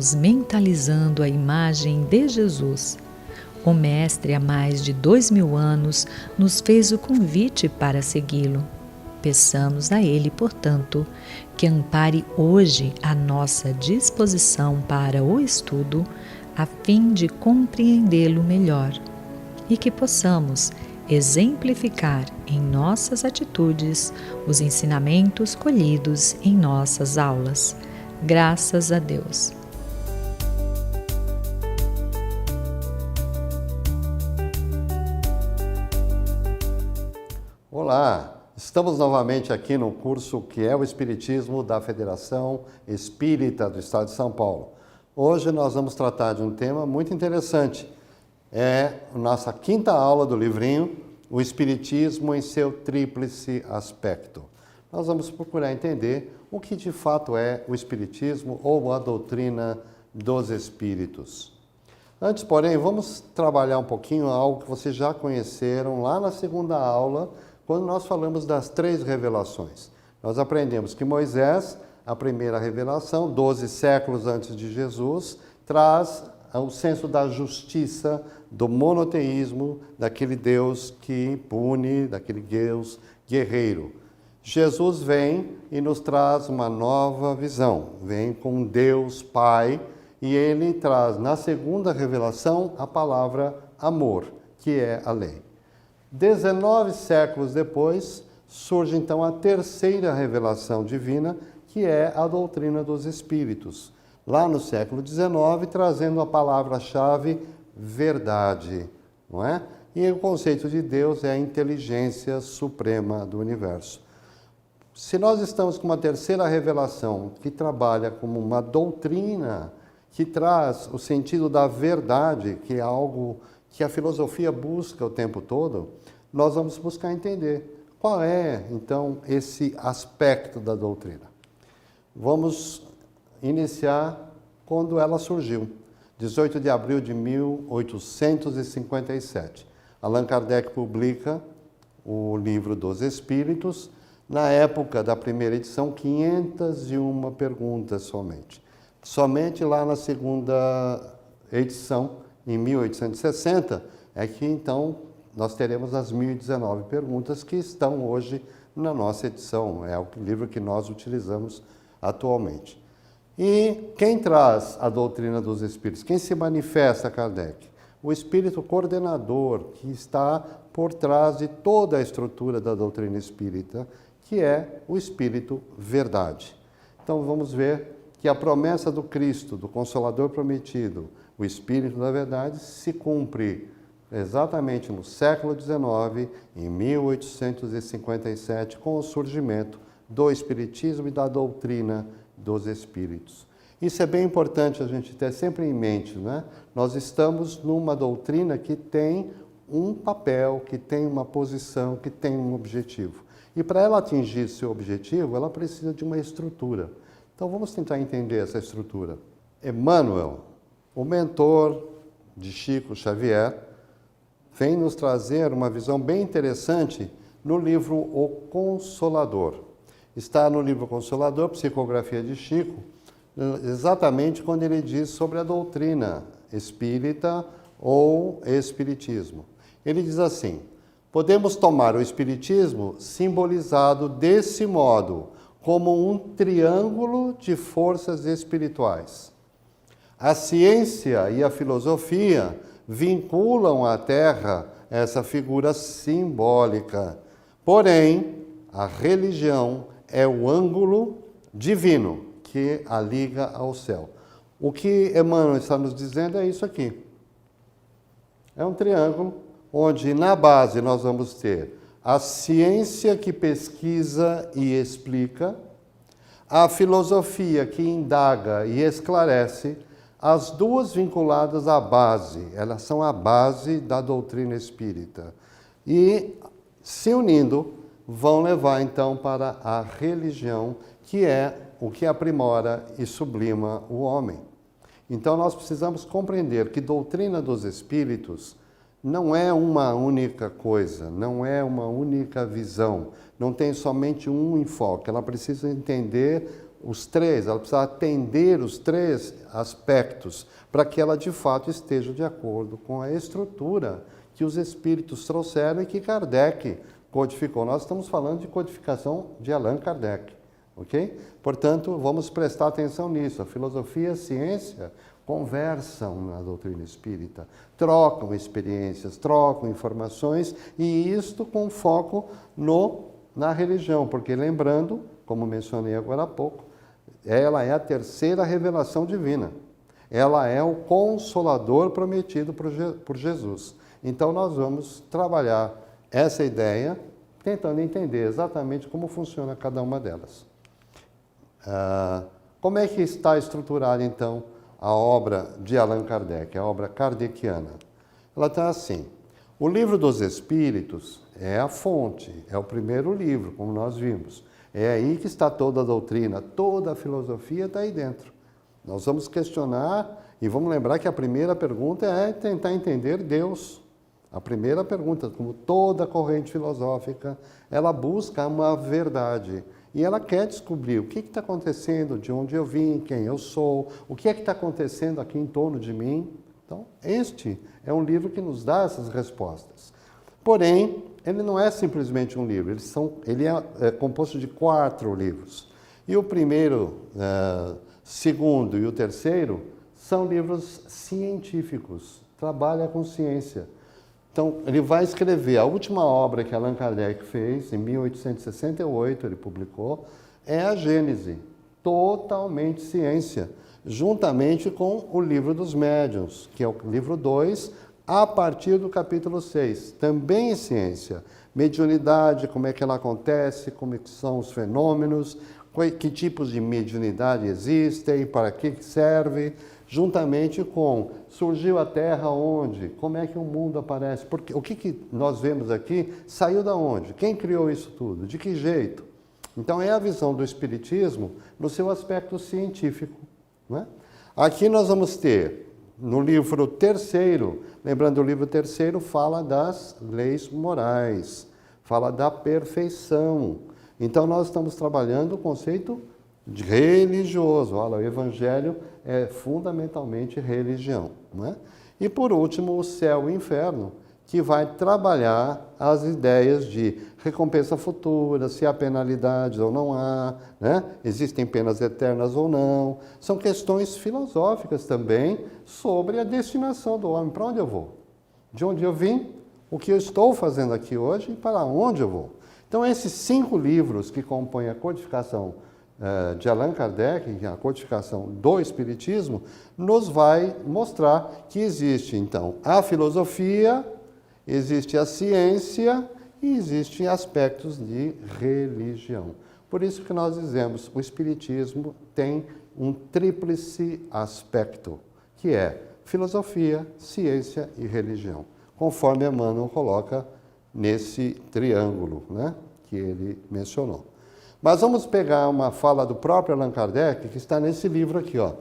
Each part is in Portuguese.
estamos mentalizando a imagem de Jesus. O Mestre, há mais de 2000 anos, nos fez o convite para segui-lo. Peçamos a Ele, portanto, que ampare hoje a nossa disposição para o estudo, a fim de compreendê-lo melhor, e que possamos exemplificar em nossas atitudes os ensinamentos colhidos em nossas aulas. Graças a Deus. Olá, estamos novamente aqui no curso que é o Espiritismo da Federação Espírita do Estado de São Paulo. Hoje nós vamos tratar de um tema muito interessante. É a nossa quinta aula do livrinho, o Espiritismo em seu tríplice aspecto. Nós vamos procurar entender o que de fato é o Espiritismo ou a doutrina dos Espíritos. Antes, porém, vamos trabalhar um pouquinho algo que vocês já conheceram lá na segunda aula, quando nós falamos das 3 revelações. Nós aprendemos que Moisés, a primeira revelação, 12 séculos antes de Jesus, traz o senso da justiça, do monoteísmo, daquele Deus que pune, daquele Deus guerreiro. Jesus vem e nos traz uma nova visão, vem com Deus Pai, e ele traz na segunda revelação a palavra amor, que é a lei. 19 séculos depois, surge então a terceira revelação divina, que é a doutrina dos Espíritos. Lá no século XIX, trazendo a palavra-chave verdade, não é? E o conceito de Deus é a inteligência suprema do universo. Se nós estamos com uma terceira revelação que trabalha como uma doutrina que traz o sentido da verdade, que é algo que a filosofia busca o tempo todo, nós vamos buscar entender qual é, então, esse aspecto da doutrina. Vamos iniciar quando ela surgiu, 18 de abril de 1857. Allan Kardec publica o Livro dos Espíritos. Na época da primeira edição, 501 perguntas somente. Somente lá na segunda edição, em 1860, é que então nós teremos as 1019 perguntas que estão hoje na nossa edição. É o livro que nós utilizamos atualmente. E quem traz a doutrina dos Espíritos? Quem se manifesta, Kardec? O Espírito coordenador, que está por trás de toda a estrutura da doutrina espírita, que é o Espírito Verdade. Então vamos ver que a promessa do Cristo, do Consolador prometido, o Espírito da Verdade, se cumpre exatamente no século XIX, em 1857, com o surgimento do Espiritismo e da doutrina dos Espíritos. Isso é bem importante a gente ter sempre em mente, né? Nós estamos numa doutrina que tem um papel, que tem uma posição, que tem um objetivo. E para ela atingir seu objetivo, ela precisa de uma estrutura. Então vamos tentar entender essa estrutura. Emmanuel, o mentor de Chico Xavier, vem nos trazer uma visão bem interessante no livro O Consolador. Está no livro Consolador, Psicografia de Chico, exatamente quando ele diz sobre a doutrina espírita ou espiritismo. Ele diz assim: podemos tomar o espiritismo simbolizado desse modo, como um triângulo de forças espirituais. A ciência e a filosofia vinculam à Terra essa figura simbólica. Porém, a religião é o ângulo divino que a liga ao céu. O que Emmanuel está nos dizendo é isso aqui. É um triângulo onde na base nós vamos ter a ciência que pesquisa e explica, a filosofia que indaga e esclarece, as duas vinculadas à base, elas são a base da doutrina espírita. E, se unindo, vão levar então para a religião, que é o que aprimora e sublima o homem. Então nós precisamos compreender que doutrina dos espíritos não é uma única coisa, não é uma única visão, não tem somente um enfoque, ela precisa entender os três, ela precisa atender os três aspectos para que ela de fato esteja de acordo com a estrutura que os espíritos trouxeram e que Kardec codificou. Nós estamos falando de codificação de Allan Kardec, ok? Portanto, vamos prestar atenção nisso. A filosofia e a ciência conversam na doutrina espírita, trocam experiências, trocam informações, e isto com foco na religião, porque lembrando, como mencionei agora há pouco, ela é a terceira revelação divina. Ela é o consolador prometido por Jesus. Então nós vamos trabalhar essa ideia, tentando entender exatamente como funciona cada uma delas. Como é que está estruturada, então, a obra de Allan Kardec, a obra kardeciana? Ela está assim: o Livro dos Espíritos é a fonte, é o primeiro livro, como nós vimos. É aí que está toda a doutrina, toda a filosofia está aí dentro. Nós vamos questionar e vamos lembrar que a primeira pergunta é tentar entender Deus. A primeira pergunta, como toda corrente filosófica, ela busca uma verdade. E ela quer descobrir o que está acontecendo, de onde eu vim, quem eu sou, o que é que está acontecendo aqui em torno de mim. Então, este é um livro que nos dá essas respostas. Porém, ele não é simplesmente um livro, ele é composto de 4 livros. E o primeiro, segundo e o terceiro são livros científicos, trabalha com ciência. Então, ele vai escrever a última obra que Allan Kardec fez, em 1868, ele publicou, é a Gênese, totalmente ciência, juntamente com o Livro dos Médiuns, que é o livro 2, a partir do capítulo 6, também é ciência. Mediunidade, como é que ela acontece, como são os fenômenos, que tipos de mediunidade existem, para que serve, juntamente com surgiu a Terra onde, como é que o mundo aparece, porque o que nós vemos aqui saiu da onde, quem criou isso tudo, de que jeito. Então é a visão do Espiritismo no seu aspecto científico, não é? Aqui nós vamos ter, no livro terceiro, lembrando, o livro terceiro fala das leis morais, fala da perfeição. Então nós estamos trabalhando o conceito de religioso. Olha, o Evangelho é fundamentalmente religião, não é? E por último, o céu e o inferno, que vai trabalhar as ideias de recompensa futura, se há penalidades ou não há, né? Existem penas eternas ou não. São questões filosóficas também sobre a destinação do homem. Para onde eu vou? De onde eu vim? O que eu estou fazendo aqui hoje e para onde eu vou? Então, esses 5 livros que compõem a codificação de Allan Kardec, a codificação do Espiritismo, nos vai mostrar que existe, então, a filosofia, existe a ciência e existem aspectos de religião. Por isso que nós dizemos que o Espiritismo tem um tríplice aspecto, que é filosofia, ciência e religião, conforme Emmanuel coloca nesse triângulo, né, que ele mencionou. Mas vamos pegar uma fala do próprio Allan Kardec, que está nesse livro aqui, ó,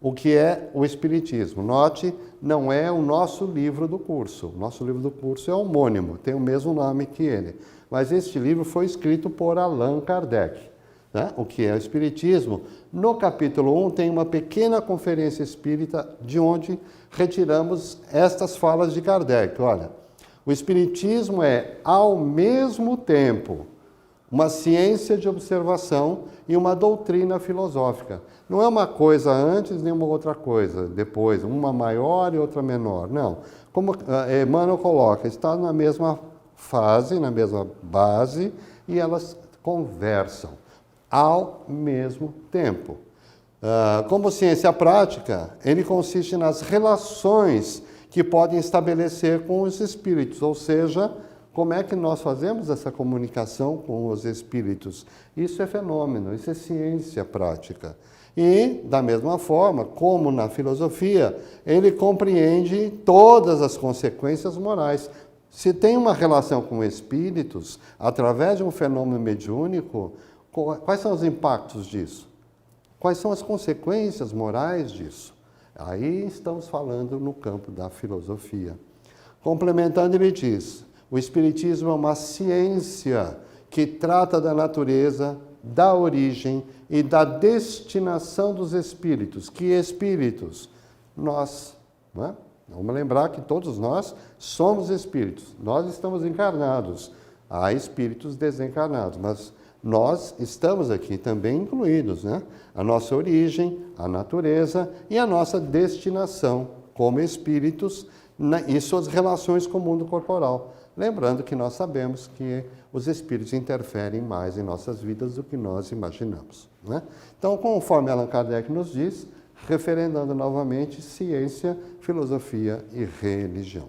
o que é o Espiritismo. Note, não é o nosso livro do curso. O nosso livro do curso é homônimo, tem o mesmo nome que ele. Mas este livro foi escrito por Allan Kardec, né? O que é o Espiritismo. No capítulo 1 tem uma pequena conferência espírita de onde retiramos estas falas de Kardec. Olha, o Espiritismo é, ao mesmo tempo, uma ciência de observação e uma doutrina filosófica. Não é uma coisa antes nem uma outra coisa depois, uma maior e outra menor. Não. Como Emmanuel coloca, está na mesma fase, na mesma base, e elas conversam ao mesmo tempo. Como ciência prática, ele consiste nas relações que podem estabelecer com os espíritos, ou seja, como é que nós fazemos essa comunicação com os espíritos? Isso é fenômeno, isso é ciência prática. E, da mesma forma, como na filosofia, ele compreende todas as consequências morais. Se tem uma relação com espíritos, através de um fenômeno mediúnico, quais são os impactos disso? Quais são as consequências morais disso? Aí estamos falando no campo da filosofia. Complementando, ele diz: o Espiritismo é uma ciência que trata da natureza da origem e da destinação dos espíritos. Que espíritos? Nós. Não é? Vamos lembrar que todos nós somos espíritos. Nós estamos encarnados. Há espíritos desencarnados, mas nós estamos aqui também incluídos, né? A nossa origem, a natureza e a nossa destinação como espíritos e suas relações com o mundo corporal. Lembrando que nós sabemos que os espíritos interferem mais em nossas vidas do que nós imaginamos, né? Então, conforme Allan Kardec nos diz, referendando novamente ciência, filosofia e religião.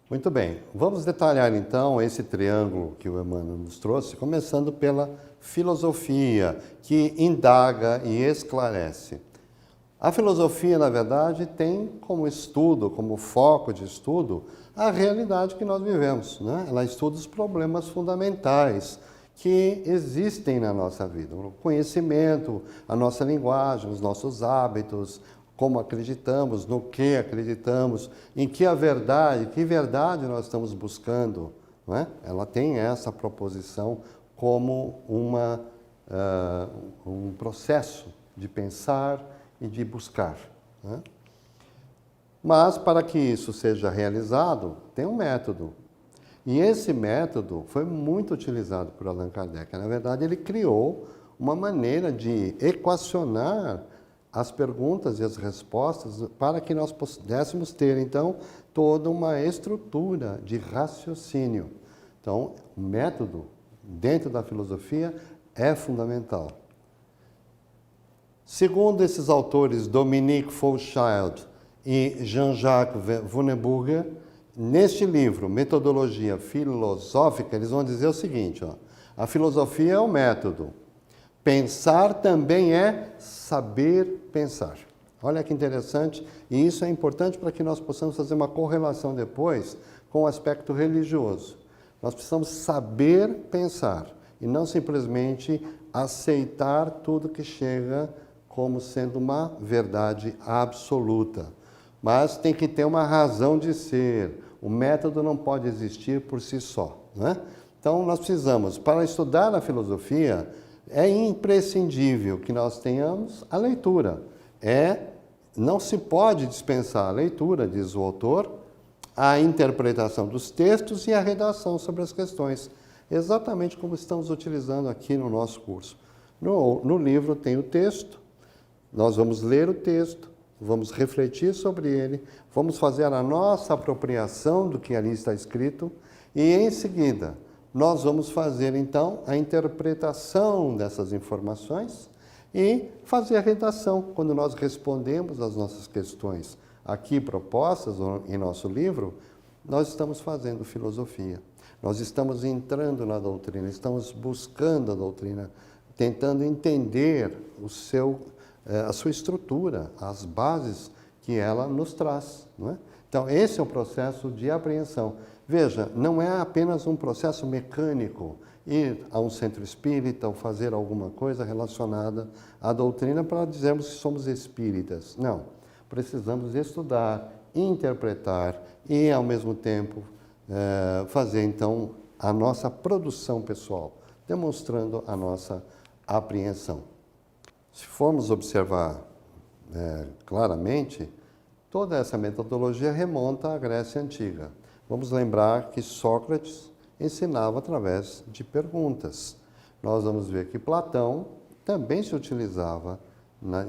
Muito bem, vamos detalhar então esse triângulo que o Emmanuel nos trouxe, começando pela filosofia, que indaga e esclarece. A filosofia, na verdade, tem como estudo, como foco de estudo, a realidade que nós vivemos, né? Ela estuda os problemas fundamentais que existem na nossa vida, o conhecimento, a nossa linguagem, os nossos hábitos, como acreditamos, no que acreditamos, em que verdade nós estamos buscando, não é? Ela tem essa proposição como um processo de pensar e de buscar, né? Mas, para que isso seja realizado, tem um método. E esse método foi muito utilizado por Allan Kardec. Na verdade, ele criou uma maneira de equacionar as perguntas e as respostas para que nós pudéssemos ter, então, toda uma estrutura de raciocínio. Então, o método, dentro da filosofia, é fundamental. Segundo esses autores, Dominique Faulchild e Jean-Jacques Wunneburger, neste livro, Metodologia Filosófica, eles vão dizer o seguinte, ó, a filosofia é o método. Pensar também é saber pensar. Olha que interessante, e isso é importante para que nós possamos fazer uma correlação depois com o aspecto religioso. Nós precisamos saber pensar e não simplesmente aceitar tudo que chega como sendo uma verdade absoluta. Mas tem que ter uma razão de ser. O método não pode existir por si só, né? Então, nós precisamos, para estudar a filosofia, é imprescindível que nós tenhamos a leitura. Não se pode dispensar a leitura, diz o autor, a interpretação dos textos e a redação sobre as questões, exatamente como estamos utilizando aqui no nosso curso. No livro tem o texto, nós vamos ler o texto, vamos refletir sobre ele, vamos fazer a nossa apropriação do que ali está escrito e, em seguida, nós vamos fazer, então, a interpretação dessas informações e fazer a redação, quando nós respondemos às nossas questões aqui propostas em nosso livro, nós estamos fazendo filosofia. Nós estamos entrando na doutrina, estamos buscando a doutrina, tentando entender a sua estrutura, as bases que ela nos traz, não é? Então, esse é o processo de apreensão. Veja, não é apenas um processo mecânico, ir a um centro espírita ou fazer alguma coisa relacionada à doutrina para dizermos que somos espíritas. Não, precisamos estudar, interpretar e, ao mesmo tempo, fazer, então, a nossa produção pessoal, demonstrando a nossa apreensão. Se formos observar claramente, toda essa metodologia remonta à Grécia Antiga. Vamos lembrar que Sócrates ensinava através de perguntas. Nós vamos ver que Platão também se utilizava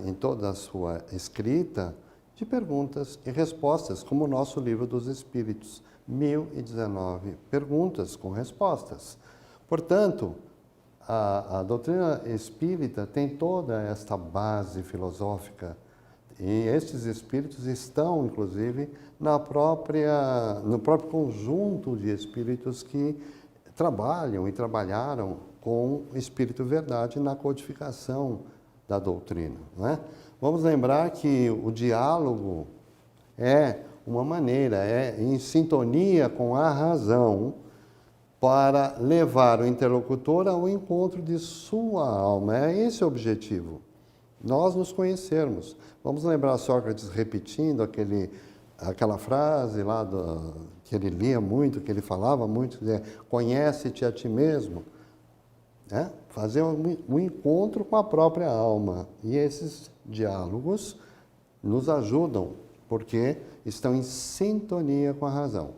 em toda a sua escrita de perguntas e respostas, como o nosso Livro dos Espíritos, 1019 perguntas com respostas. Portanto, a doutrina espírita tem toda esta base filosófica e estes espíritos estão, inclusive, no próprio conjunto de espíritos que trabalham e trabalharam com o Espírito Verdade na codificação da doutrina, não é? Vamos lembrar que o diálogo é uma maneira, é em sintonia com a razão, para levar o interlocutor ao encontro de sua alma. É esse o objetivo, nós nos conhecermos. Vamos lembrar Sócrates repetindo aquela frase lá que ele lia muito, que ele falava muito, que é, conhece-te a ti mesmo. né? Fazer um encontro com a própria alma. E esses diálogos nos ajudam, porque estão em sintonia com a razão.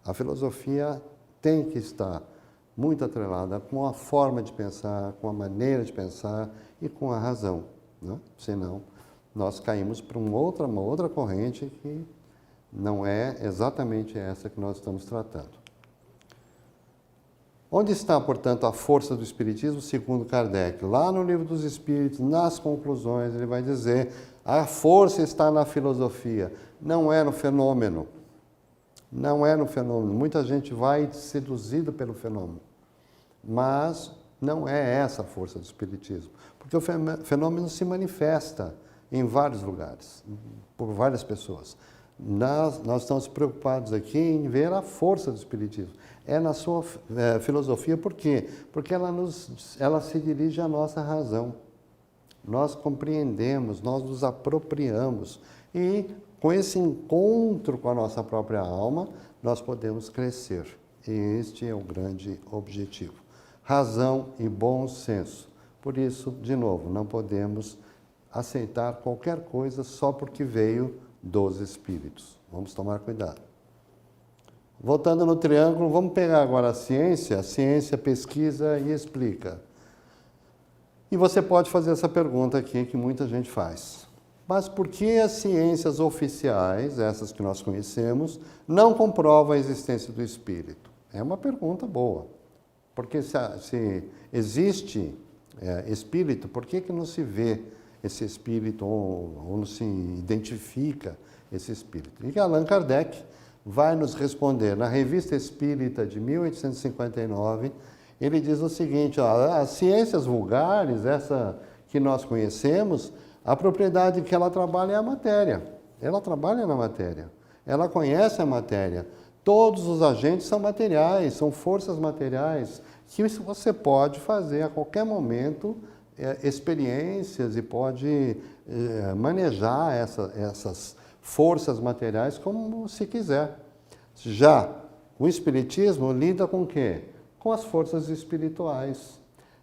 A filosofia tem que estar muito atrelada com a forma de pensar, com a maneira de pensar e com a razão, né? Senão, nós caímos para uma outra corrente que não é exatamente essa que nós estamos tratando. Onde está, portanto, a força do Espiritismo, segundo Kardec? Lá no Livro dos Espíritos, nas conclusões, ele vai dizer: a força está na filosofia, não é no fenômeno. Não é no fenômeno. Muita gente vai seduzida pelo fenômeno, mas não é essa a força do Espiritismo, porque o fenômeno se manifesta em vários lugares, por várias pessoas. Nós estamos preocupados aqui em ver a força do Espiritismo. É na sua filosofia, por quê? Porque ela se dirige à nossa razão. Nós compreendemos, nós nos apropriamos e com esse encontro com a nossa própria alma, nós podemos crescer. E este é o grande objetivo. Razão e bom senso. Por isso, de novo, não podemos aceitar qualquer coisa só porque veio dos Espíritos. Vamos tomar cuidado. Voltando no triângulo, vamos pegar agora a ciência. A ciência pesquisa e explica. E você pode fazer essa pergunta aqui que muita gente faz. Mas por que as ciências oficiais, essas que nós conhecemos, não comprovam a existência do espírito? É uma pergunta boa. Porque se existe espírito, por que não se vê esse espírito ou não se identifica esse espírito? E Allan Kardec vai nos responder na Revista Espírita de 1859, ele diz o seguinte: as ciências vulgares, essa que nós conhecemos, a propriedade que ela trabalha é a matéria. Ela trabalha na matéria. Ela conhece a matéria. Todos os agentes são materiais, são forças materiais, que você pode fazer a qualquer momento experiências e pode manejar essas forças materiais como se quiser. Já o Espiritismo lida com o quê? Com as forças espirituais.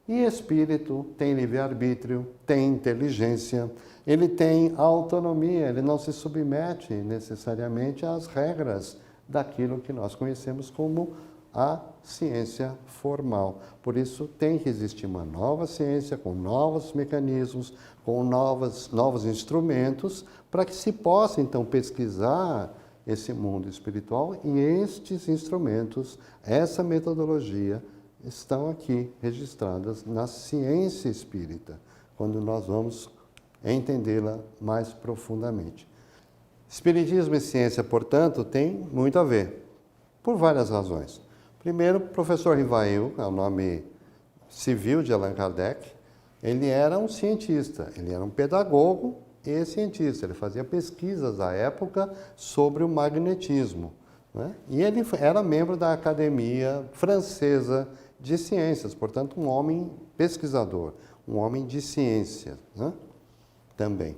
E espírito tem livre-arbítrio, tem inteligência, ele tem autonomia, ele não se submete necessariamente às regras daquilo que nós conhecemos como a ciência formal. Por isso tem que existir uma nova ciência, com novos mecanismos, com novos instrumentos, para que se possa então pesquisar esse mundo espiritual, e estes instrumentos, essa metodologia, estão aqui registradas na ciência espírita, quando nós vamos entendê-la mais profundamente. Espiritismo e ciência, portanto, tem muito a ver, por várias razões. Primeiro, o professor Rivail, é o nome civil de Allan Kardec, ele era um cientista, ele era um pedagogo e cientista, ele fazia pesquisas à época sobre o magnetismo, né? E ele era membro da Academia Francesa de Ciências, portanto, um homem pesquisador, um homem de ciência, né? Também.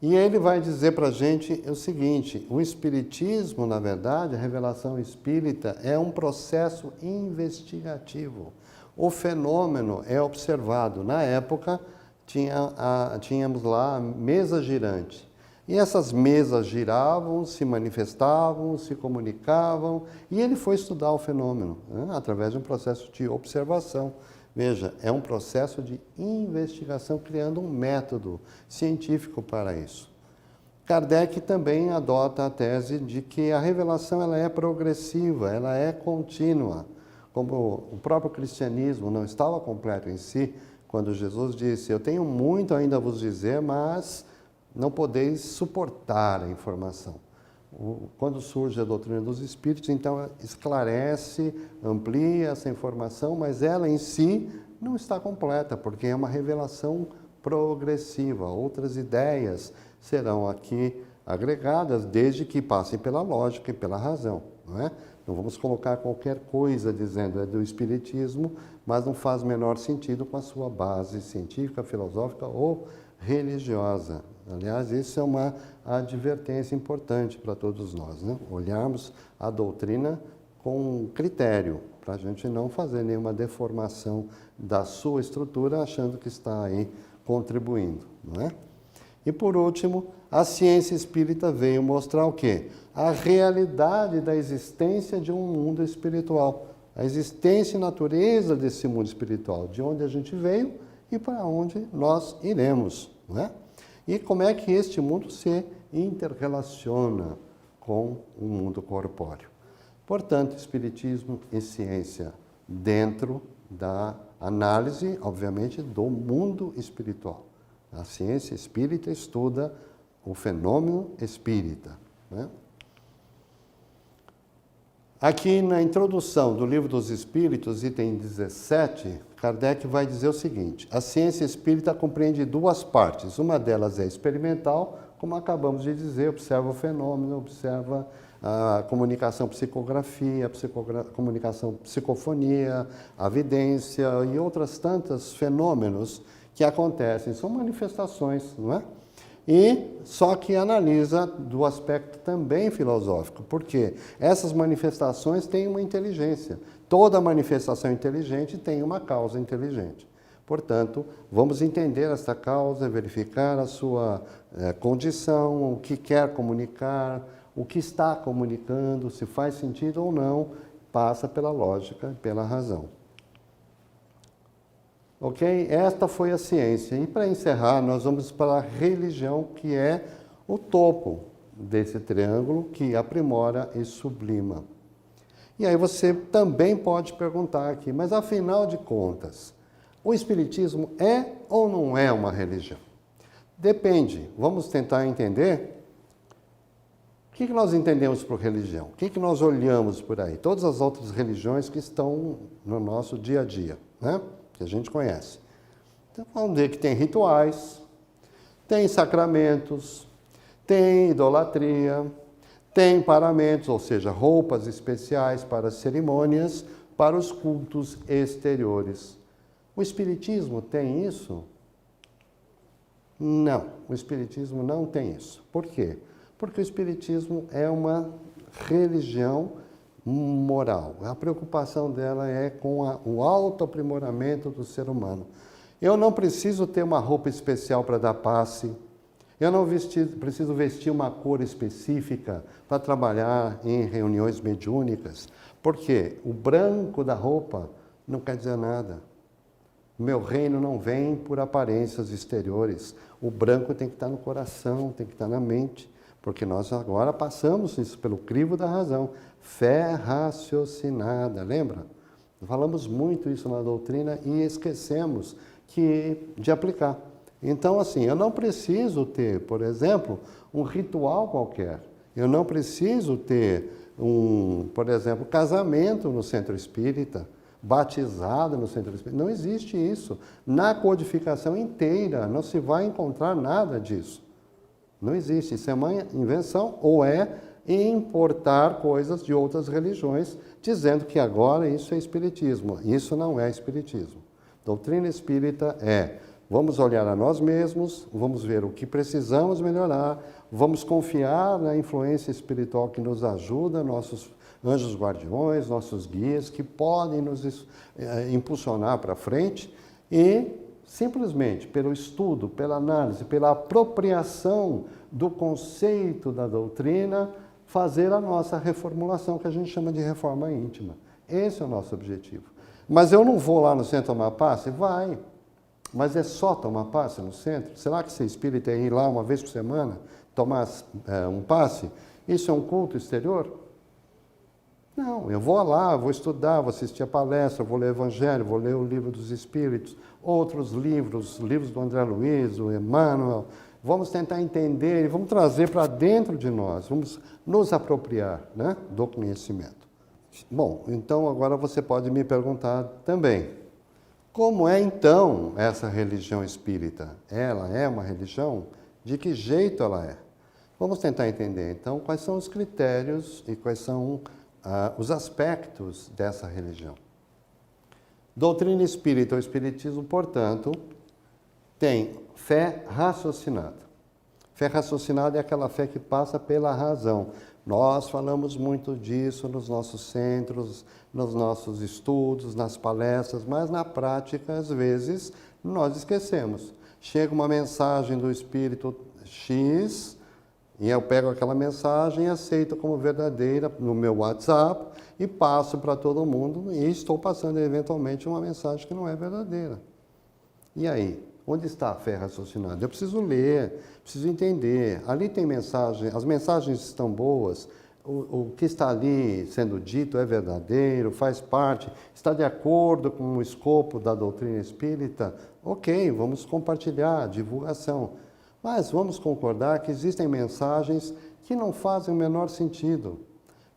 E ele vai dizer para a gente o seguinte: o Espiritismo, na verdade, a revelação espírita, é um processo investigativo. O fenômeno é observado. Na época, tínhamos lá a mesa girante. E essas mesas giravam, se manifestavam, se comunicavam, e ele foi estudar o fenômeno, né, através de um processo de observação. Veja, é um processo de investigação, criando um método científico para isso. Kardec também adota a tese de que a revelação ela é progressiva, ela é contínua. Como o próprio cristianismo não estava completo em si, quando Jesus disse: eu tenho muito ainda a vos dizer, mas não podeis suportar a informação. Quando surge a doutrina dos Espíritos, então esclarece, amplia essa informação, mas ela em si não está completa, porque é uma revelação progressiva. Outras ideias serão aqui agregadas, desde que passem pela lógica e pela razão, não é? Não vamos colocar qualquer coisa dizendo é do Espiritismo, mas não faz menor sentido com a sua base científica, filosófica ou religiosa. Aliás, isso é uma advertência importante para todos nós, né? Olharmos a doutrina com critério, para a gente não fazer nenhuma deformação da sua estrutura, achando que está aí contribuindo, não é? E por último, a ciência espírita veio mostrar o quê? A realidade da existência de um mundo espiritual, a existência e natureza desse mundo espiritual, de onde a gente veio e para onde nós iremos, não é? E como é que este mundo se interrelaciona com o mundo corpóreo. Portanto, espiritismo e ciência dentro da análise, obviamente, do mundo espiritual. A ciência espírita estuda o fenômeno espírita, né? Aqui na introdução do Livro dos Espíritos, item 17, Kardec vai dizer o seguinte: a ciência espírita compreende duas partes. Uma delas é experimental, como acabamos de dizer, observa o fenômeno, observa a comunicação psicografia, comunicação psicofonia, a vidência e outras tantos fenômenos que acontecem. São manifestações, não é? E só que analisa do aspecto também filosófico, porque essas manifestações têm uma inteligência. Toda manifestação inteligente tem uma causa inteligente. Portanto, vamos entender essa causa, verificar a sua condição, o que quer comunicar, o que está comunicando, se faz sentido ou não, passa pela lógica, pela razão. Ok? Esta foi a ciência. E para encerrar, nós vamos para a religião, que é o topo desse triângulo, que aprimora e sublima. E aí você também pode perguntar aqui, mas afinal de contas, o Espiritismo é ou não é uma religião? Depende. Vamos tentar entender. O que nós entendemos por religião? O que nós olhamos por aí? Todas as outras religiões que estão no nosso dia a dia, né? Que a gente conhece. Então, vamos ver que tem rituais, tem sacramentos, tem idolatria, tem paramentos, ou seja, roupas especiais para cerimônias, para os cultos exteriores. O Espiritismo tem isso? Não, o Espiritismo não tem isso. Por quê? Porque o Espiritismo é uma religião moral. A preocupação dela é com o autoaprimoramento do ser humano. Eu não preciso ter uma roupa especial para dar passe. Eu não preciso vestir uma cor específica para trabalhar em reuniões mediúnicas. Porque o branco da roupa não quer dizer nada. O meu reino não vem por aparências exteriores. O branco tem que estar no coração, tem que estar na mente. Porque nós agora passamos isso pelo crivo da razão. Fé raciocinada, lembra? Falamos muito isso na doutrina e esquecemos de aplicar. Então, assim, eu não preciso ter, por exemplo, um ritual qualquer. Eu não preciso ter por exemplo, casamento no centro espírita, batizado no centro espírita. Não existe isso. Na codificação inteira não se vai encontrar nada disso. Não existe. Isso é uma invenção ou é importar coisas de outras religiões, dizendo que agora isso é espiritismo. Isso não é espiritismo. Doutrina espírita vamos olhar a nós mesmos, vamos ver o que precisamos melhorar, vamos confiar na influência espiritual que nos ajuda, nossos anjos guardiões, nossos guias, que podem nos impulsionar para frente e simplesmente pelo estudo, pela análise, pela apropriação do conceito da doutrina, fazer a nossa reformulação, que a gente chama de reforma íntima. Esse é o nosso objetivo. Mas eu não vou lá no centro tomar passe? Vai. Mas é só tomar passe no centro? Será que ser espírita é ir lá uma vez por semana, tomar um passe? Isso é um culto exterior? Não, eu vou lá, vou estudar, vou assistir a palestra, vou ler o Evangelho, vou ler o Livro dos Espíritos, outros livros do André Luiz, do Emmanuel. Vamos tentar entender e vamos trazer para dentro de nós, vamos nos apropriar, né, do conhecimento. Bom, então agora você pode me perguntar também, como é então essa religião espírita? Ela é uma religião? De que jeito ela é? Vamos tentar entender então quais são os critérios e quais são os aspectos dessa religião. Doutrina espírita ou espiritismo, portanto, tem fé raciocinada. Fé raciocinada é aquela fé que passa pela razão. Nós falamos muito disso nos nossos centros, nos nossos estudos, nas palestras, mas na prática, às vezes, nós esquecemos. Chega uma mensagem do Espírito X, e eu pego aquela mensagem e aceito como verdadeira no meu WhatsApp e passo para todo mundo e estou passando eventualmente uma mensagem que não é verdadeira. E aí? Onde está a fé raciocinada? Eu preciso ler, preciso entender. Ali tem mensagem, as mensagens estão boas, o que está ali sendo dito é verdadeiro, faz parte, está de acordo com o escopo da doutrina espírita? Ok, vamos compartilhar, divulgação. Mas vamos concordar que existem mensagens que não fazem o menor sentido.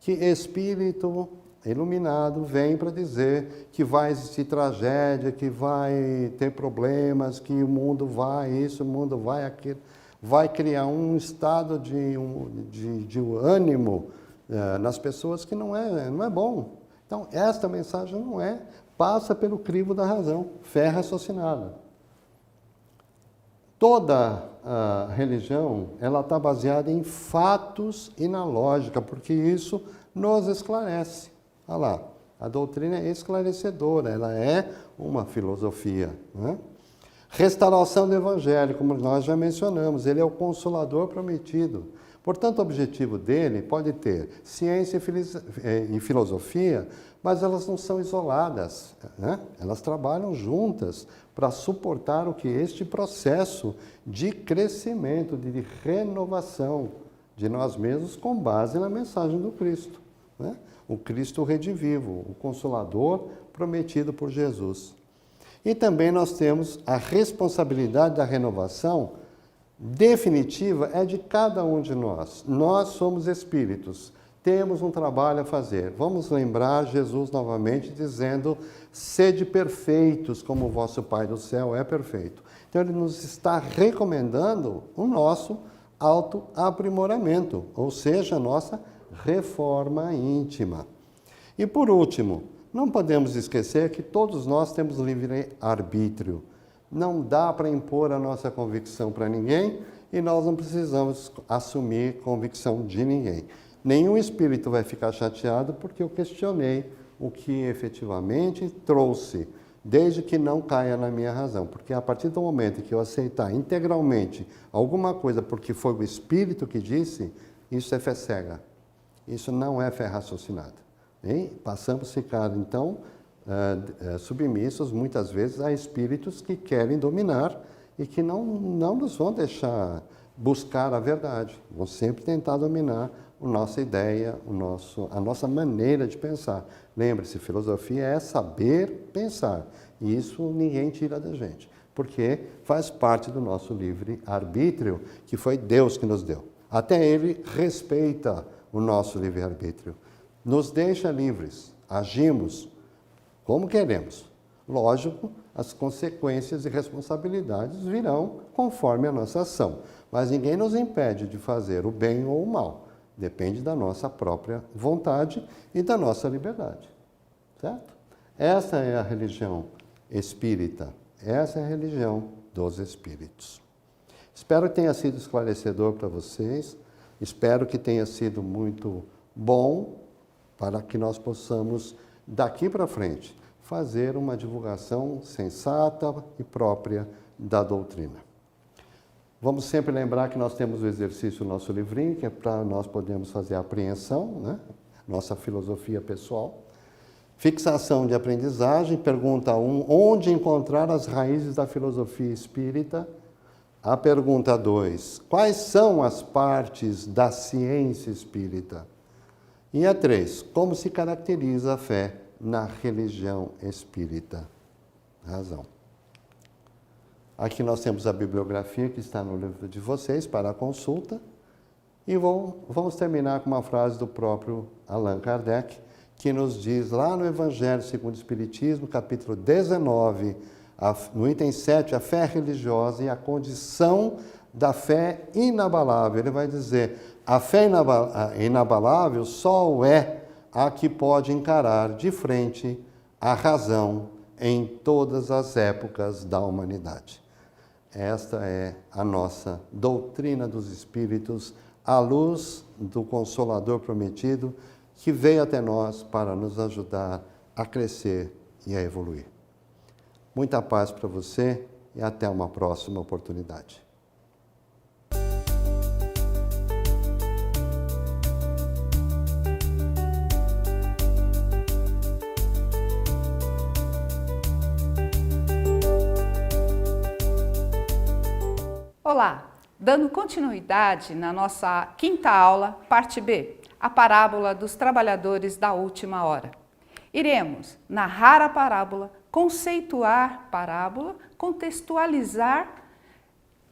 Que espírito iluminado vem para dizer que vai existir tragédia, que vai ter problemas, que o mundo vai isso, o mundo vai aquilo. Vai criar um estado de ânimo nas pessoas que não é bom. Então, esta mensagem passa pelo crivo da razão, fé raciocinada. Toda a religião, ela está baseada em fatos e na lógica, porque isso nos esclarece. Olha lá, a doutrina é esclarecedora, ela é uma filosofia. Né? Restauração do Evangelho, como nós já mencionamos, ele é o consolador prometido. Portanto, o objetivo dele pode ter ciência e filosofia, mas elas não são isoladas, né? Elas trabalham juntas para suportar este processo de crescimento, de renovação de nós mesmos com base na mensagem do Cristo, né? O Cristo redivivo, o Consolador prometido por Jesus. E também nós temos a responsabilidade da renovação definitiva é de cada um de nós. Nós somos espíritos, temos um trabalho a fazer. Vamos lembrar Jesus novamente dizendo, sede perfeitos como o vosso Pai do céu é perfeito. Então ele nos está recomendando o nosso autoaprimoramento, ou seja, a nossa reforma íntima. E por último, não podemos esquecer que todos nós temos livre-arbítrio. Não dá para impor a nossa convicção para ninguém e nós não precisamos assumir convicção de ninguém. Nenhum espírito vai ficar chateado porque eu questionei o que efetivamente trouxe, desde que não caia na minha razão. Porque a partir do momento que eu aceitar integralmente alguma coisa porque foi o espírito que disse, isso é fé cega. Isso não é fé raciocinada. Hein? Passamos a ficar, então, submissos, muitas vezes, a espíritos que querem dominar e que não nos vão deixar buscar a verdade. Vão sempre tentar dominar a nossa ideia, a nossa maneira de pensar. Lembre-se, filosofia é saber pensar. E isso ninguém tira da gente, porque faz parte do nosso livre-arbítrio, que foi Deus que nos deu. Até Ele respeita o nosso livre-arbítrio. Nos deixa livres, agimos como queremos. Lógico, as consequências e responsabilidades virão conforme a nossa ação. Mas ninguém nos impede de fazer o bem ou o mal. Depende da nossa própria vontade e da nossa liberdade. Certo? Essa é a religião espírita. Essa é a religião dos espíritos. Espero que tenha sido esclarecedor para vocês. Espero que tenha sido muito bom para que nós possamos, daqui para frente, fazer uma divulgação sensata e própria da doutrina. Vamos sempre lembrar que nós temos o exercício do nosso livrinho, que é para nós podermos fazer a apreensão, né? Nossa filosofia pessoal. Fixação de aprendizagem, pergunta 1, onde encontrar as raízes da filosofia espírita? A pergunta 2, quais são as partes da ciência espírita? E a 3, como se caracteriza a fé na religião espírita? Razão. Aqui nós temos a bibliografia que está no livro de vocês para a consulta. E vamos terminar com uma frase do próprio Allan Kardec, que nos diz lá no Evangelho segundo o Espiritismo, capítulo 19, no item 7, a fé religiosa e a condição da fé inabalável. Ele vai dizer, a fé inabalável só é a que pode encarar de frente a razão em todas as épocas da humanidade. Esta é a nossa doutrina dos Espíritos, à luz do Consolador prometido, que veio até nós para nos ajudar a crescer e a evoluir. Muita paz para você e até uma próxima oportunidade. Olá, dando continuidade na nossa quinta aula, parte B, a parábola dos trabalhadores da última hora. Iremos narrar a parábola, conceituar parábola, contextualizar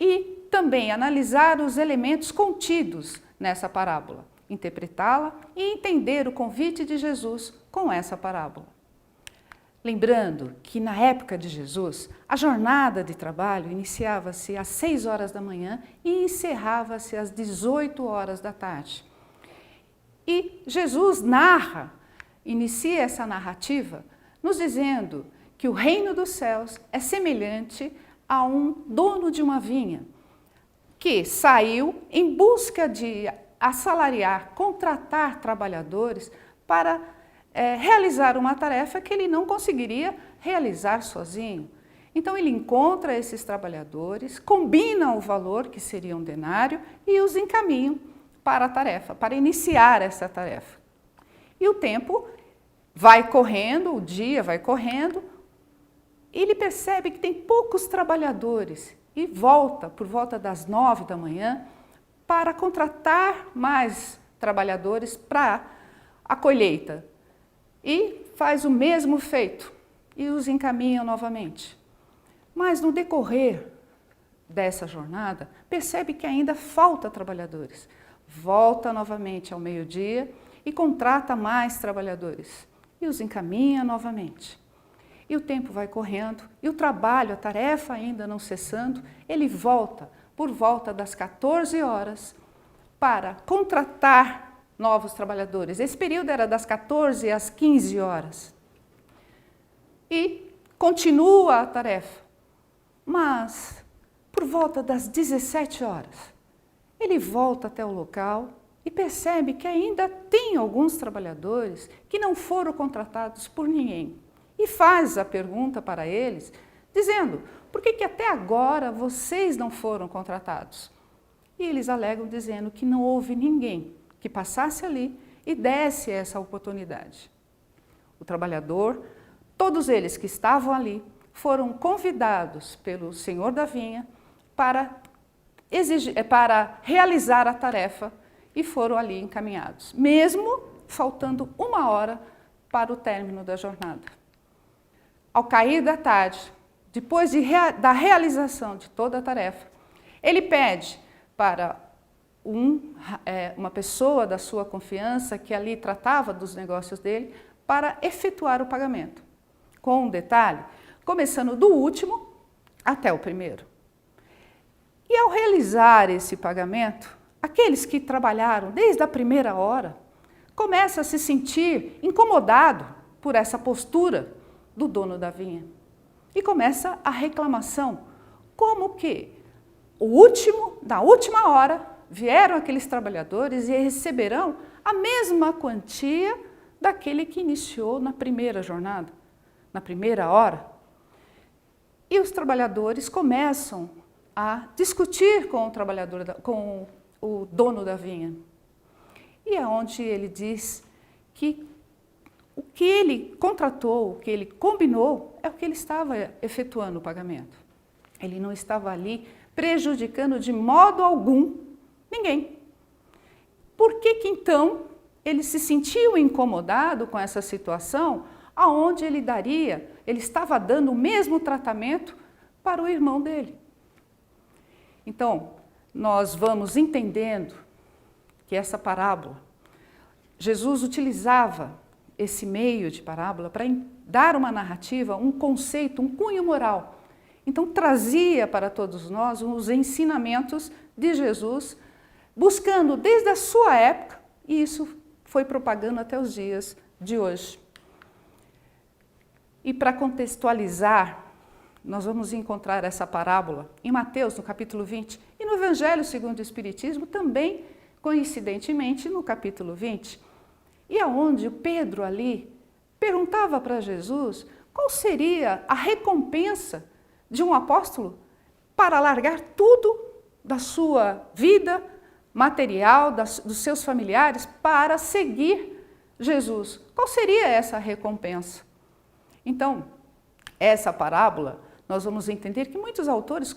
e também analisar os elementos contidos nessa parábola, interpretá-la e entender o convite de Jesus com essa parábola. Lembrando que na época de Jesus, a jornada de trabalho iniciava-se às 6 horas da manhã e encerrava-se às 18 horas da tarde. E Jesus inicia essa narrativa nos dizendo que o reino dos céus é semelhante a um dono de uma vinha que saiu em busca de assalariar, contratar trabalhadores para realizar uma tarefa que ele não conseguiria realizar sozinho. Então ele encontra esses trabalhadores, combina o valor, que seria um denário, e os encaminha para a tarefa, para iniciar essa tarefa. E o tempo vai correndo, o dia vai correndo, e ele percebe que tem poucos trabalhadores e volta, por volta das 9 da manhã, para contratar mais trabalhadores para a colheita. E faz o mesmo feito e os encaminha novamente. Mas no decorrer dessa jornada, percebe que ainda falta trabalhadores. Volta novamente ao meio-dia e contrata mais trabalhadores e os encaminha novamente. E o tempo vai correndo e o trabalho, a tarefa ainda não cessando, ele volta por volta das 14 horas para contratar novos trabalhadores. Esse período era das 14 às 15 horas. E continua a tarefa. Mas, por volta das 17 horas, ele volta até o local e percebe que ainda tem alguns trabalhadores que não foram contratados por ninguém. E faz a pergunta para eles, dizendo, por que até agora vocês não foram contratados? E eles alegam dizendo que não houve ninguém que passasse ali e desse essa oportunidade. O trabalhador, todos eles que estavam ali, foram convidados pelo senhor da vinha para realizar a tarefa e foram ali encaminhados, mesmo faltando 1 hora para o término da jornada. Ao cair da tarde, depois da realização de toda a tarefa, ele pede para uma pessoa da sua confiança que ali tratava dos negócios dele para efetuar o pagamento. Com um detalhe, começando do último até o primeiro. E ao realizar esse pagamento, aqueles que trabalharam desde a primeira hora começam a se sentir incomodados por essa postura do dono da vinha. E começa a reclamação, como que na última hora, vieram aqueles trabalhadores e receberão a mesma quantia daquele que iniciou na primeira jornada, na primeira hora. E os trabalhadores começam a discutir com o dono da vinha. E é onde ele diz que o que ele contratou, o que ele combinou, é o que ele estava efetuando o pagamento. Ele não estava ali prejudicando de modo algum ninguém. Por que então ele se sentiu incomodado com essa situação, aonde ele estava dando o mesmo tratamento para o irmão dele? Então, nós vamos entendendo que essa parábola, Jesus utilizava esse meio de parábola para dar uma narrativa, um conceito, um cunho moral. Então, trazia para todos nós os ensinamentos de Jesus, buscando desde a sua época, e isso foi propagando até os dias de hoje. E para contextualizar nós vamos encontrar essa parábola em Mateus, no capítulo 20, e no Evangelho segundo o Espiritismo, também, coincidentemente, no capítulo 20. E aonde o Pedro ali perguntava para Jesus qual seria a recompensa de um apóstolo para largar tudo da sua vida material, dos seus familiares, para seguir Jesus. Qual seria essa recompensa? Então, essa parábola, nós vamos entender que muitos autores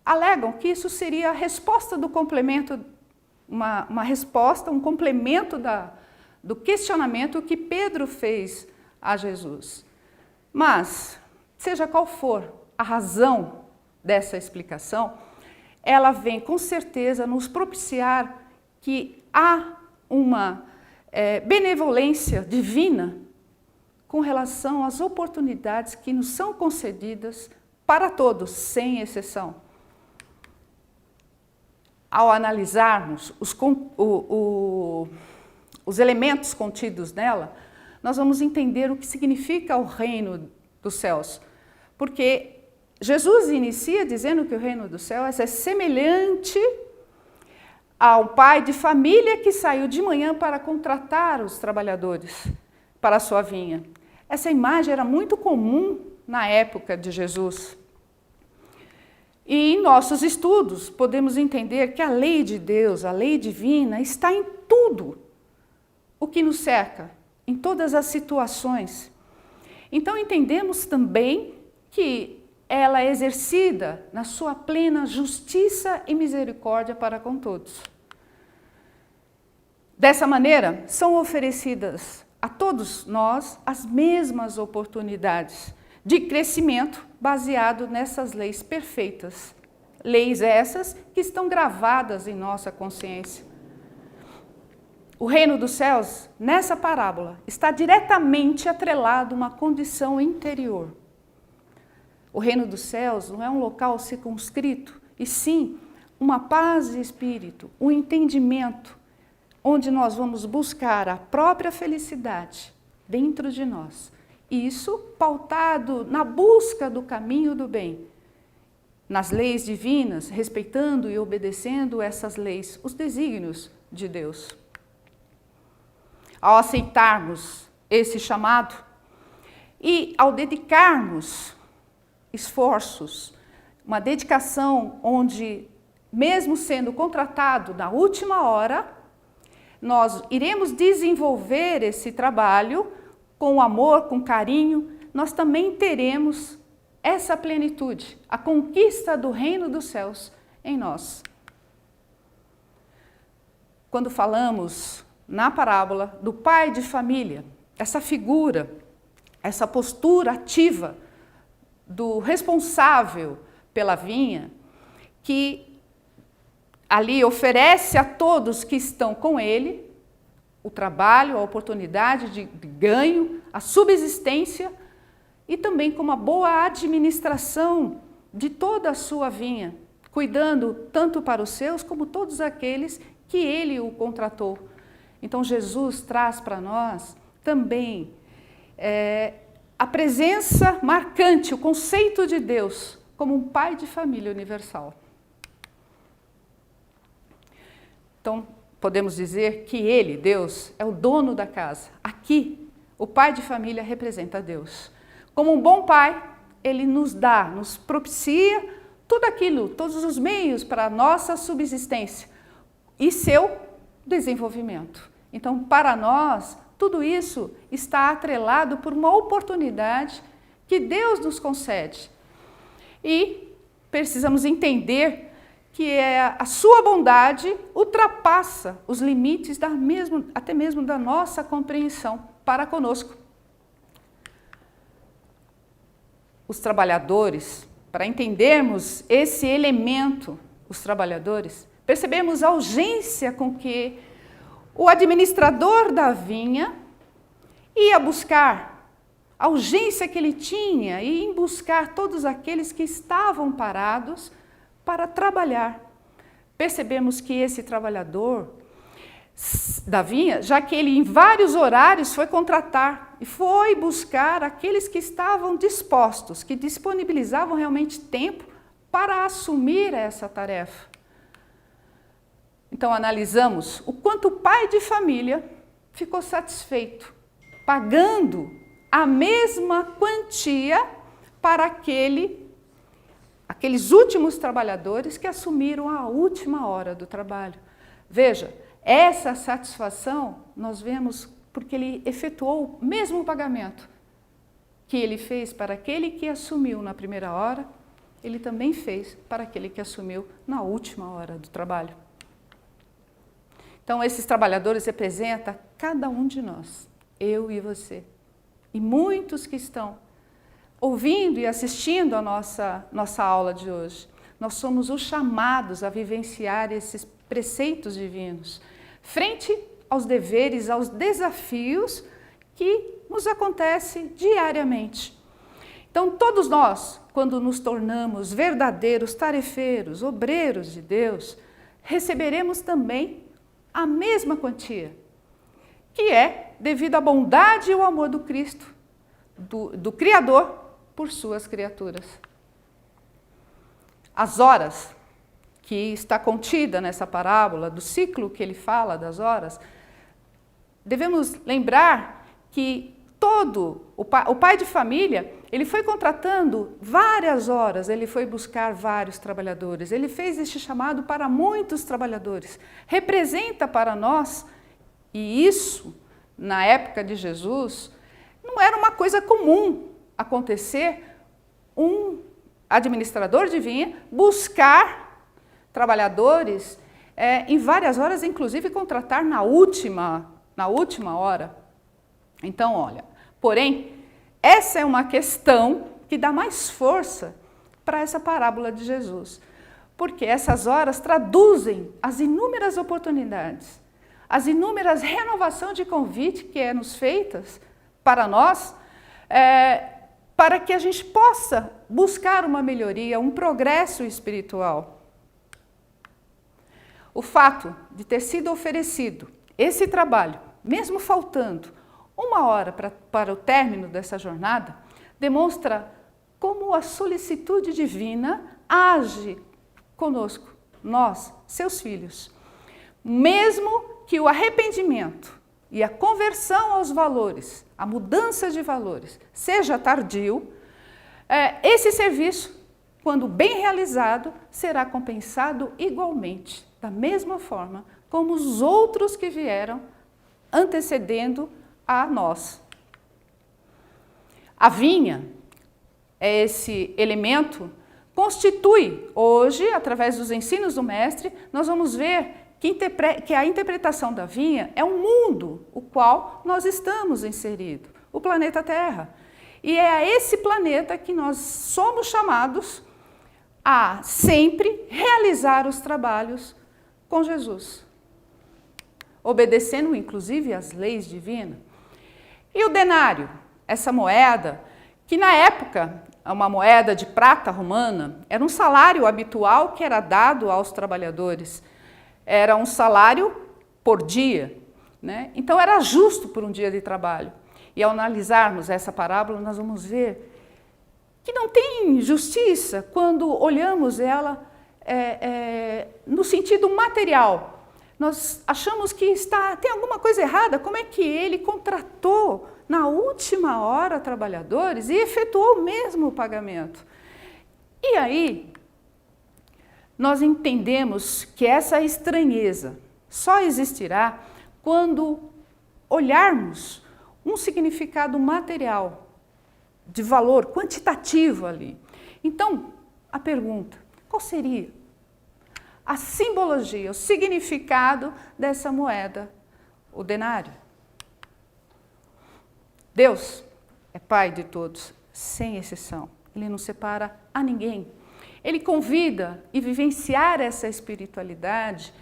alegam que isso seria a resposta do complemento, uma resposta, um complemento do questionamento que Pedro fez a Jesus. Mas, seja qual for a razão dessa explicação, ela vem com certeza nos propiciar que há uma benevolência divina com relação às oportunidades que nos são concedidas para todos, sem exceção. Ao analisarmos os elementos contidos nela, nós vamos entender o que significa o reino dos céus. Porque Jesus inicia dizendo que o reino dos céus é semelhante ao pai de família que saiu de manhã para contratar os trabalhadores para a sua vinha. Essa imagem era muito comum na época de Jesus. E em nossos estudos podemos entender que a lei de Deus, a lei divina, está em tudo o que nos cerca, em todas as situações. Então entendemos também que ela é exercida na sua plena justiça e misericórdia para com todos. Dessa maneira, são oferecidas a todos nós as mesmas oportunidades de crescimento baseado nessas leis perfeitas. Leis essas que estão gravadas em nossa consciência. O reino dos céus, nessa parábola, está diretamente atrelado a uma condição interior. O reino dos céus não é um local circunscrito, e sim uma paz de espírito, um entendimento, onde nós vamos buscar a própria felicidade dentro de nós. Isso pautado na busca do caminho do bem, nas leis divinas, respeitando e obedecendo essas leis, os desígnios de Deus. Ao aceitarmos esse chamado e ao dedicarmos esforços, uma dedicação onde, mesmo sendo contratado na última hora, nós iremos desenvolver esse trabalho com amor, com carinho, nós também teremos essa plenitude, a conquista do reino dos céus em nós. Quando falamos na parábola do pai de família, essa figura, essa postura ativa do responsável pela vinha, que ali oferece a todos que estão com ele o trabalho, a oportunidade de ganho, a subsistência e também com uma boa administração de toda a sua vinha, cuidando tanto para os seus como todos aqueles que ele o contratou. Então Jesus traz para nós também a presença marcante, o conceito de Deus como um pai de família universal. Então, podemos dizer que ele, Deus, é o dono da casa. Aqui, o pai de família representa Deus. Como um bom pai, ele nos dá, nos propicia tudo aquilo, todos os meios para a nossa subsistência e seu desenvolvimento. Então, para nós, tudo isso está atrelado por uma oportunidade que Deus nos concede. E precisamos entender que a sua bondade ultrapassa os limites até mesmo da nossa compreensão para conosco. Os trabalhadores, para entendermos esse elemento, os trabalhadores, percebemos a urgência com que o administrador da vinha ia buscar, a urgência que ele tinha em buscar todos aqueles que estavam parados para trabalhar. Percebemos que esse trabalhador da vinha, já que ele em vários horários foi contratar e foi buscar aqueles que estavam dispostos, que disponibilizavam realmente tempo para assumir essa tarefa. Então analisamos o quanto o pai de família ficou satisfeito, pagando a mesma quantia para aqueles últimos trabalhadores que assumiram a última hora do trabalho. Veja, essa satisfação nós vemos porque ele efetuou o mesmo pagamento que ele fez para aquele que assumiu na primeira hora, ele também fez para aquele que assumiu na última hora do trabalho. Então, esses trabalhadores representam cada um de nós, eu e você, e muitos que estão ouvindo e assistindo a nossa aula de hoje. Nós somos os chamados a vivenciar esses preceitos divinos, frente aos deveres, aos desafios que nos acontecem diariamente. Então, todos nós, quando nos tornamos verdadeiros tarefeiros, obreiros de Deus, receberemos também a mesma quantia, que é devido à bondade e ao amor do Cristo, do Criador, por suas criaturas. As horas que está contida nessa parábola, do ciclo que ele fala das horas, devemos lembrar que o pai de família, ele foi contratando várias horas, ele foi buscar vários trabalhadores, ele fez este chamado para muitos trabalhadores. Representa para nós, e isso, na época de Jesus, não era uma coisa comum acontecer um administrador de vinha buscar trabalhadores em várias horas, inclusive contratar na última hora. Então, olha, porém, essa é uma questão que dá mais força para essa parábola de Jesus, porque essas horas traduzem as inúmeras oportunidades, as inúmeras renovações de convite que nos feitas para nós, para que a gente possa buscar uma melhoria, um progresso espiritual. O fato de ter sido oferecido esse trabalho, mesmo faltando uma hora para o término dessa jornada, demonstra como a solicitude divina age conosco, nós, seus filhos. Mesmo que o arrependimento e a conversão aos valores, a mudança de valores, seja tardio, esse serviço, quando bem realizado, será compensado igualmente, da mesma forma como os outros que vieram antecedendo a nós. A vinha, esse elemento, constitui, hoje, através dos ensinos do Mestre, nós vamos ver que a interpretação da vinha é um mundo o qual nós estamos inseridos, o planeta Terra. E é a esse planeta que nós somos chamados a sempre realizar os trabalhos com Jesus, obedecendo inclusive às leis divinas. E o denário, essa moeda, que na época, uma moeda de prata romana, era um salário habitual que era dado aos trabalhadores. Era um salário por dia, né? Então era justo por um dia de trabalho. E ao analisarmos essa parábola, nós vamos ver que não tem justiça quando olhamos ela no sentido material. Nós achamos que tem alguma coisa errada. Como é que ele contratou na última hora trabalhadores e efetuou o mesmo pagamento? E aí, nós entendemos que essa estranheza só existirá quando olharmos um significado material, de valor quantitativo ali. Então, a pergunta, qual seria a simbologia, o significado dessa moeda, o denário? Deus é Pai de todos, sem exceção. Ele não separa a ninguém. Ele convida a vivenciar essa espiritualidade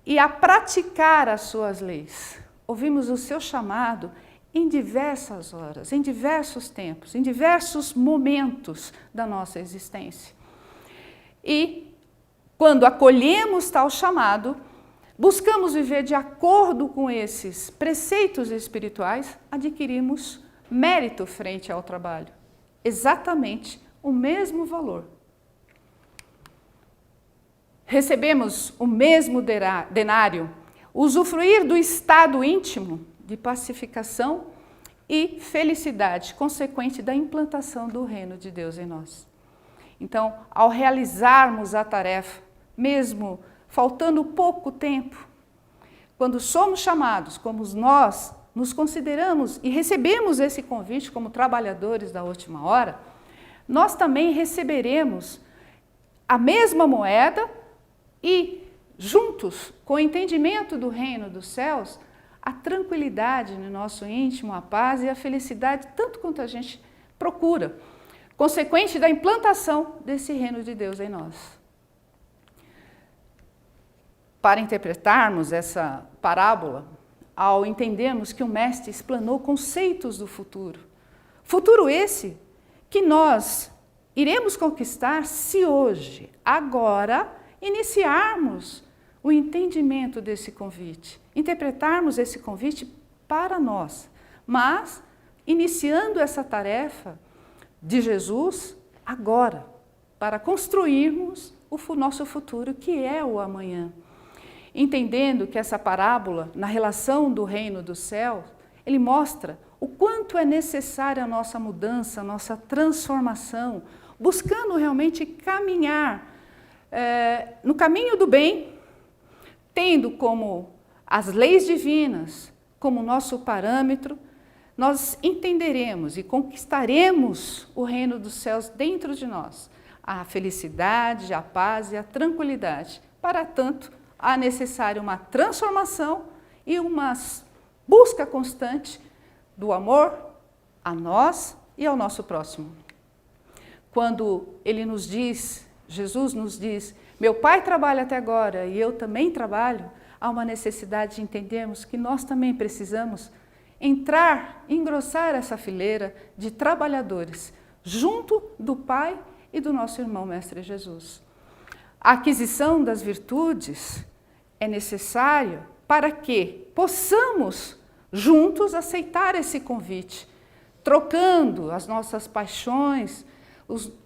e a praticar as suas leis. Ouvimos o seu chamado em diversas horas, em diversos tempos, em diversos momentos da nossa existência. E quando acolhemos tal chamado, buscamos viver de acordo com esses preceitos espirituais, adquirimos mérito frente ao trabalho. Exatamente o mesmo valor. Recebemos o mesmo denário, usufruir do estado íntimo de pacificação e felicidade consequente da implantação do reino de Deus em nós. Então, ao realizarmos a tarefa, mesmo faltando pouco tempo, quando somos chamados, como nós nos consideramos e recebemos esse convite como trabalhadores da última hora, nós também receberemos a mesma moeda e, juntos, com o entendimento do reino dos céus, a tranquilidade no nosso íntimo, a paz e a felicidade, tanto quanto a gente procura, consequente da implantação desse reino de Deus em nós. Para interpretarmos essa parábola, ao entendermos que o Mestre explanou conceitos do futuro, futuro esse que nós iremos conquistar se hoje, agora, iniciarmos o entendimento desse convite, interpretarmos esse convite para nós, mas iniciando essa tarefa de Jesus agora, para construirmos o nosso futuro, que é o amanhã. Entendendo que essa parábola, na relação do reino do céu, ele mostra o quanto é necessária a nossa mudança, a nossa transformação, buscando realmente caminhar no caminho do bem, tendo como as leis divinas como nosso parâmetro, nós entenderemos e conquistaremos o reino dos céus dentro de nós, a felicidade, a paz e a tranquilidade. Para tanto, há necessário uma transformação e uma busca constante do amor a nós e ao nosso próximo. Quando ele nos diz, Jesus nos diz, meu Pai trabalha até agora e eu também trabalho, há uma necessidade de entendermos que nós também precisamos entrar, engrossar essa fileira de trabalhadores, junto do Pai e do nosso irmão Mestre Jesus. A aquisição das virtudes é necessária para que possamos juntos aceitar esse convite, trocando as nossas paixões,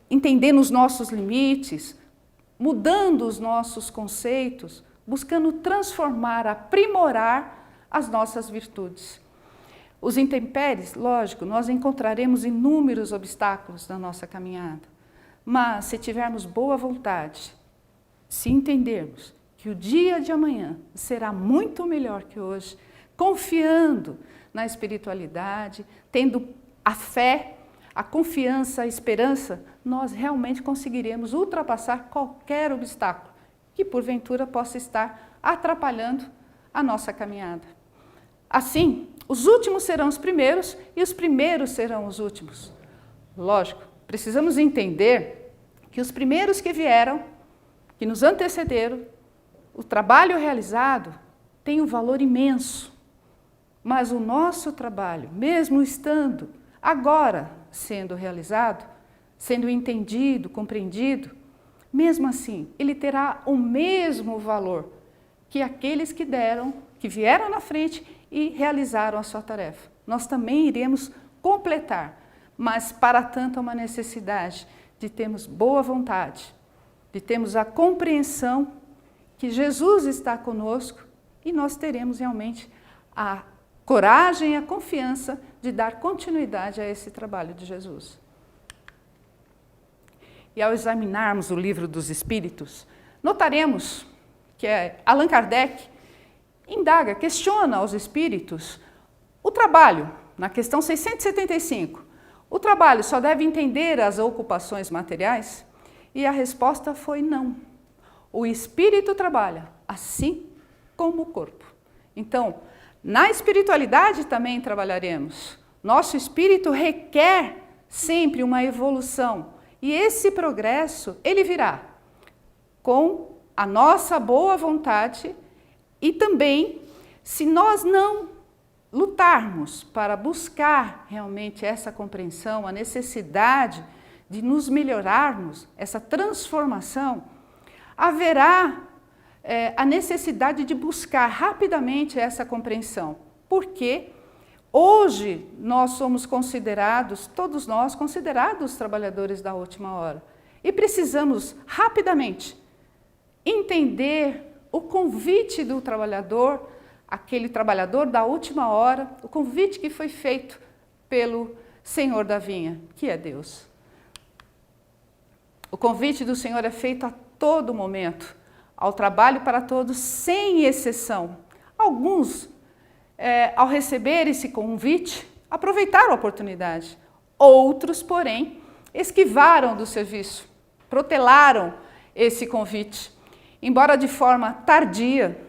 entendendo os nossos limites, mudando os nossos conceitos, buscando transformar, aprimorar as nossas virtudes. Os intempéries, lógico, nós encontraremos inúmeros obstáculos na nossa caminhada, mas se tivermos boa vontade, se entendermos que o dia de amanhã será muito melhor que hoje, confiando na espiritualidade, tendo a fé, a confiança, a esperança, nós realmente conseguiremos ultrapassar qualquer obstáculo que porventura possa estar atrapalhando a nossa caminhada. Assim, os últimos serão os primeiros e os primeiros serão os últimos. Lógico, precisamos entender que os primeiros que vieram, que nos antecederam, o trabalho realizado tem um valor imenso, mas o nosso trabalho, mesmo estando agora sendo realizado, sendo entendido, compreendido, mesmo assim, ele terá o mesmo valor que aqueles que vieram na frente e realizaram a sua tarefa. Nós também iremos completar, mas para tanto há uma necessidade de termos boa vontade, de termos a compreensão que Jesus está conosco e nós teremos realmente a coragem e a confiança de dar continuidade a esse trabalho de Jesus. E ao examinarmos o Livro dos Espíritos, notaremos que Allan Kardec indaga, questiona aos espíritos o trabalho, na questão 675. O trabalho só deve entender as ocupações materiais? E a resposta foi não. O espírito trabalha, assim como o corpo. Então, na espiritualidade também trabalharemos. Nosso espírito requer sempre uma evolução. E esse progresso, ele virá com a nossa boa vontade e também, se nós não lutarmos para buscar realmente essa compreensão, a necessidade de nos melhorarmos, essa transformação, haverá a necessidade de buscar rapidamente essa compreensão. Porque hoje nós somos considerados, todos nós, considerados trabalhadores da última hora. E precisamos rapidamente entender o convite do trabalhador, aquele trabalhador da última hora, o convite que foi feito pelo Senhor da vinha, que é Deus. O convite do Senhor é feito a todo momento, ao trabalho para todos, sem exceção. Alguns, ao receber esse convite, aproveitaram a oportunidade. Outros, porém, esquivaram do serviço, protelaram esse convite. Embora de forma tardia,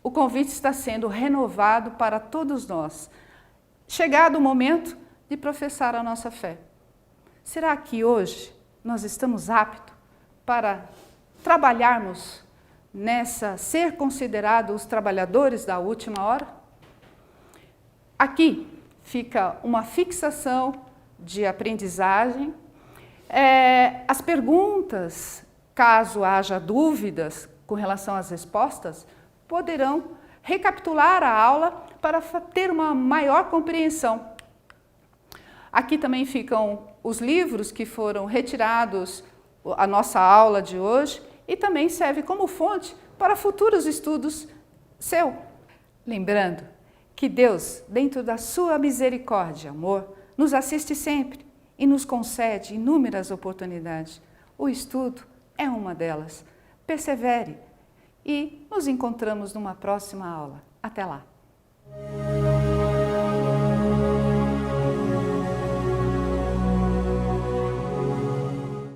o convite está sendo renovado para todos nós. Chegado o momento de professar a nossa fé. Será que hoje nós estamos aptos para trabalharmos ser considerados os trabalhadores da última hora? Aqui fica uma fixação de aprendizagem. As perguntas, caso haja dúvidas com relação às respostas, poderão recapitular a aula para ter uma maior compreensão. Aqui também ficam os livros que foram retirados a nossa aula de hoje e também serve como fonte para futuros estudos seu. Lembrando que Deus, dentro da sua misericórdia e amor, nos assiste sempre e nos concede inúmeras oportunidades. O estudo é uma delas. Persevere e nos encontramos numa próxima aula. Até lá!